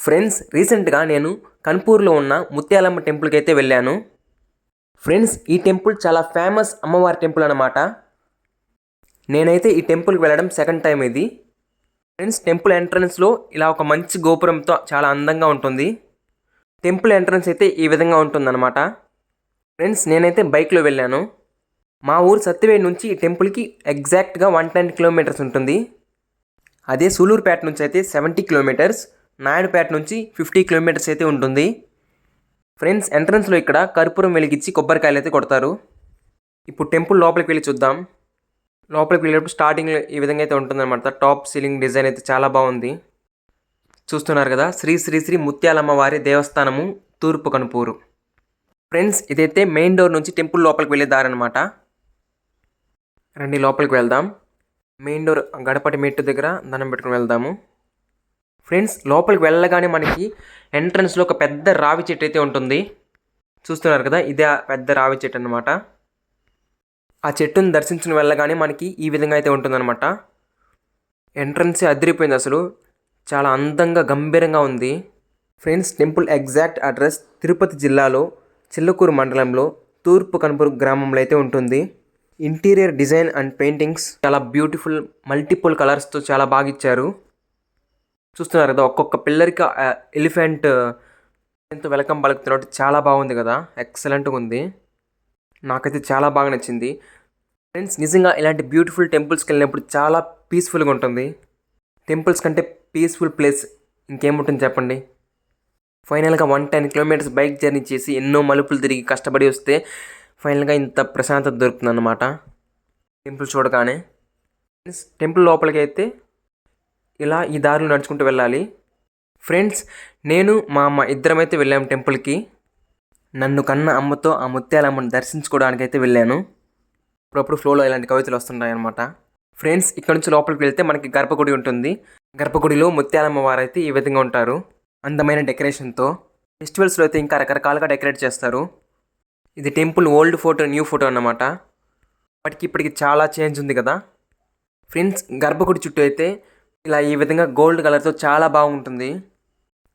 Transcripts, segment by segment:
Friends రీసెంట్గా నేను కన్పూర్లో ఉన్న ముత్యాలమ్మ టెంపుల్కి అయితే వెళ్ళాను. ఫ్రెండ్స్ ఈ టెంపుల్ చాలా ఫేమస్ అమ్మవారి టెంపుల్ అన్నమాట. నేనైతే ఈ టెంపుల్కి వెళ్ళడం సెకండ్ టైం ఇది. ఫ్రెండ్స్ టెంపుల్ ఎంట్రన్స్లో ఇలా ఒక మంచి గోపురంతో చాలా అందంగా ఉంటుంది. టెంపుల్ ఎంట్రన్స్ అయితే ఈ విధంగా ఉంటుందన్నమాట. ఫ్రెండ్స్ నేనైతే బైక్లో వెళ్ళాను. మా ఊరు సత్యవేడి నుంచి ఈ టెంపుల్కి ఎగ్జాక్ట్గా 110 కిలోమీటర్స్ ఉంటుంది. అదే సూలూరుపేట నుంచి అయితే 70 కిలోమీటర్స్, నాయుడుపేట నుంచి 50 కిలోమీటర్స్ అయితే ఉంటుంది. ఫ్రెండ్స్ ఎంట్రన్స్లో ఇక్కడ కర్పూరం వెలిగించి కొబ్బరికాయలు అయితే కొడతారు. ఇప్పుడు టెంపుల్ లోపలికి వెళ్ళి చూద్దాం. లోపలికి వెళ్ళేటప్పుడు స్టార్టింగ్లో ఈ విధంగా అయితే ఉంటుందన్నమాట. టాప్ సీలింగ్ డిజైన్ అయితే చాలా బాగుంది. చూస్తున్నారు కదా, శ్రీ శ్రీ శ్రీ ముత్యాలమ్మ వారి దేవస్థానము, తూర్పు కనుపూరు. ఫ్రెండ్స్ ఇదైతే మెయిన్ డోర్ నుంచి టెంపుల్ లోపలికి వెళ్ళే దారి అనమాట. రండి లోపలికి వెళ్దాం. మెయిన్ డోర్ గడపటి మెట్టు దగ్గర దండం పెట్టుకుని వెళ్దాము. ఫ్రెండ్స్ లోపలికి వెళ్ళగానే మనకి ఎంట్రన్స్లో ఒక పెద్ద రావి చెట్టు అయితే ఉంటుంది. చూస్తున్నారు కదా, ఇదే పెద్ద రావి చెట్టు అనమాట. ఆ చెట్టును దర్శించుకుని వెళ్ళగానే మనకి ఈ విధంగా అయితే ఉంటుందన్నమాట. ఎంట్రన్స్ అదిరిపోయింది, అసలు చాలా అందంగా గంభీరంగా ఉంది. Friends temple exact address Tirupati జిల్లాలో చిల్లకూరు మండలంలో తూర్పు కనుపూరు గ్రామంలో అయితే ఉంటుంది. ఇంటీరియర్ డిజైన్ అండ్ పెయింటింగ్స్ చాలా బ్యూటిఫుల్, మల్టిపుల్ కలర్స్తో చాలా బాగా ఇచ్చారు. చూస్తున్నారు కదా, ఒక్కొక్క పిల్లర్కి ఎలిఫెంట్ ఎంతో వెల్కమ్ పలుకుతున్నట్టు చాలా బాగుంది కదా, ఎక్సలెంట్గా ఉంది. నాకైతే చాలా బాగా నచ్చింది. ఫ్రెండ్స్ నిజంగా ఇలాంటి బ్యూటిఫుల్ టెంపుల్స్కి వెళ్ళినప్పుడు చాలా పీస్ఫుల్గా ఉంటుంది. టెంపుల్స్ కంటే పీస్ఫుల్ ప్లేస్ ఇంకేముంటుంది చెప్పండి. ఫైనల్గా 110 కిలోమీటర్స్ బైక్ జర్నీ చేసి ఎన్నో మలుపులు తిరిగి కష్టపడి వస్తే ఫైనల్గా ఇంత ప్రశాంతత దొరుకుతుంది అన్నమాట టెంపుల్ చూడగానే. టెంపుల్ లోపలికి అయితే ఇలా ఈ దారిలో నడుచుకుంటూ వెళ్ళాలి. ఫ్రెండ్స్ నేను మా అమ్మ ఇద్దరమైతే వెళ్ళాము టెంపుల్కి. నన్ను కన్న అమ్మతో ఆ ముత్యాలమ్మని దర్శించుకోవడానికి అయితే వెళ్ళాను. అప్పుడప్పుడు ఫ్లోలో ఇలాంటి కవితలు వస్తుంటాయి అన్నమాట. ఫ్రెండ్స్ ఇక్కడ నుంచి లోపలికి వెళ్తే మనకి గర్భగుడి ఉంటుంది. గర్భగుడిలో ముత్యాలమ్మ వారు అయితే ఈ విధంగా ఉంటారు, అందమైన డెకరేషన్తో. ఫెస్టివల్స్లో అయితే ఇంకా రకరకాలుగా డెకరేట్ చేస్తారు. ఇది temple old photo, new photo అన్నమాట. ఇప్పటికి చాలా చేంజ్ ఉంది కదా. ఫ్రెండ్స్ గర్భగుడి చుట్టూ అయితే ఇలా ఈ విధంగా గోల్డ్ కలర్తో చాలా బాగుంటుంది.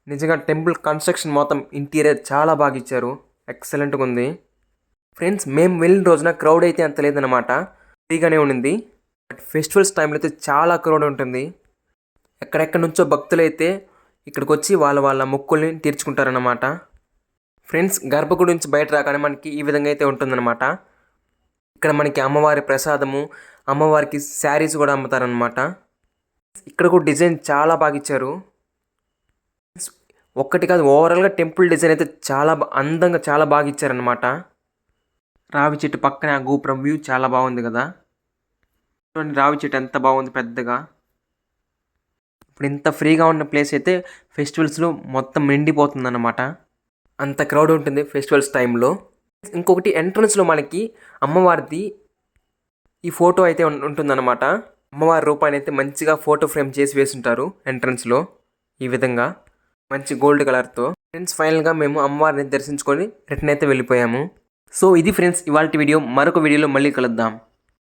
నిజంగా టెంపుల్ కన్స్ట్రక్షన్ మొత్తం ఇంటీరియర్ చాలా బాగా ఇచ్చారు, ఎక్సలెంట్గా ఉంది. ఫ్రెండ్స్ మేము వెళ్ళిన రోజున క్రౌడ్ అయితే అంత లేదన్నమాట, ఫ్రీగానే ఉండింది. బట్ ఫెస్టివల్స్ టైంలో అయితే చాలా క్రౌడ్ ఉంటుంది. ఎక్కడెక్కడి నుంచో భక్తులు అయితే ఇక్కడికి వచ్చి వాళ్ళ మొక్కుల్ని తీర్చుకుంటారన్నమాట. ఫ్రెండ్స్ గర్భగుడి నుంచి బయట రాగానే మనకి ఈ విధంగా అయితే ఉంటుందన్నమాట. ఇక్కడ మనకి అమ్మవారి ప్రసాదము, అమ్మవారికి శారీస్ కూడా అమ్ముతారనమాట. ఇక్కడ కూడా డిజైన్ చాలా బాగా ఇచ్చారు. ఒక్కటి కాదు, ఓవరాల్గా టెంపుల్ డిజైన్ అయితే చాలా అందంగా చాలా బాగా ఇచ్చారనమాట. రావి చెట్టు పక్కనే ఆ గోపురం వ్యూ చాలా బాగుంది కదా. రావి చెట్టు ఎంత బాగుంది పెద్దగా. ఇప్పుడు ఇంత ఫ్రీగా ఉన్న ప్లేస్ అయితే ఫెస్టివల్స్లో మొత్తం నిండిపోతుంది అన్నమాట. అంత క్రౌడ్ ఉంటుంది ఫెస్టివల్స్ టైంలో. ఇంకొకటి ఎంట్రన్స్లో మనకి అమ్మవారిది ఈ ఫోటో అయితే ఉంటుందన్నమాట. అమ్మవారి రూపాన్ని అయితే మంచిగా ఫోటో ఫ్రేమ్ చేసి వేసుంటారు ఎంట్రన్స్లో ఈ విధంగా మంచి గోల్డ్ కలర్తో. ఫ్రెండ్స్ ఫైనల్గా మేము అమ్మవారిని దర్శించుకొని రిటర్న్ అయితే వెళ్ళిపోయాము. సో ఇది ఫ్రెండ్స్ ఇవాళ వీడియో. మరొక వీడియోలో మళ్ళీ కలుద్దాం.